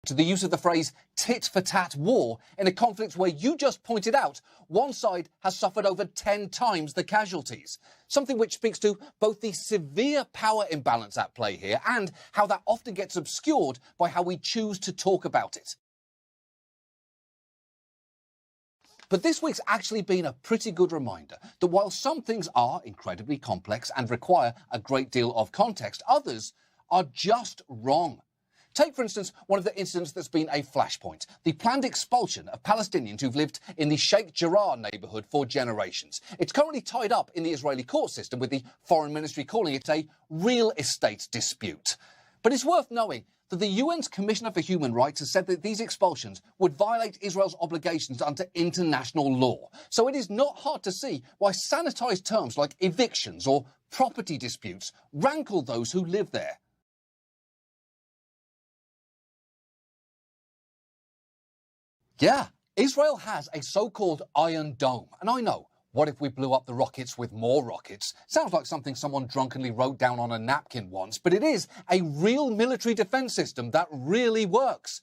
to the use of the phrase tit-for-tat war in a conflict where you just pointed out one side has suffered over 10 times the casualties. Something which speaks to both the severe power imbalance at play here and how that often gets obscured by how we choose to talk about it. But this week's actually been a pretty good reminder that while some things are incredibly complex and require a great deal of context, others are just wrong. Take, for instance, one of the incidents that's been a flashpoint, the planned expulsion of Palestinians who've lived in the Sheikh Jarrah neighbourhood for generations. It's currently tied up in the Israeli court system, with the foreign ministry calling it a real estate dispute. But it's worth knowing that the UN's Commissioner for Human Rights has said that these expulsions would violate Israel's obligations under international law. So it is not hard to see why sanitised terms like evictions or property disputes rankle those who live there. Yeah, Israel has a so-called Iron Dome. And I know, what if we blew up the rockets with more rockets? Sounds like something someone drunkenly wrote down on a napkin once, but it is a real military defense system that really works.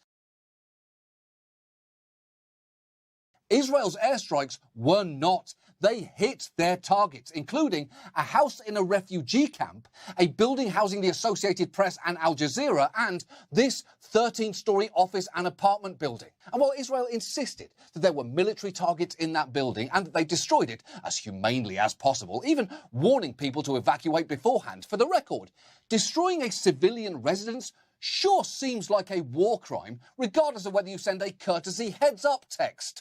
Israel's airstrikes were not. They hit their targets, including a house in a refugee camp, a building housing the Associated Press and Al Jazeera, and this 13-story office and apartment building. And while Israel insisted that there were military targets in that building and that they destroyed it as humanely as possible, even warning people to evacuate beforehand, for the record, destroying a civilian residence sure seems like a war crime, regardless of whether you send a courtesy heads-up text.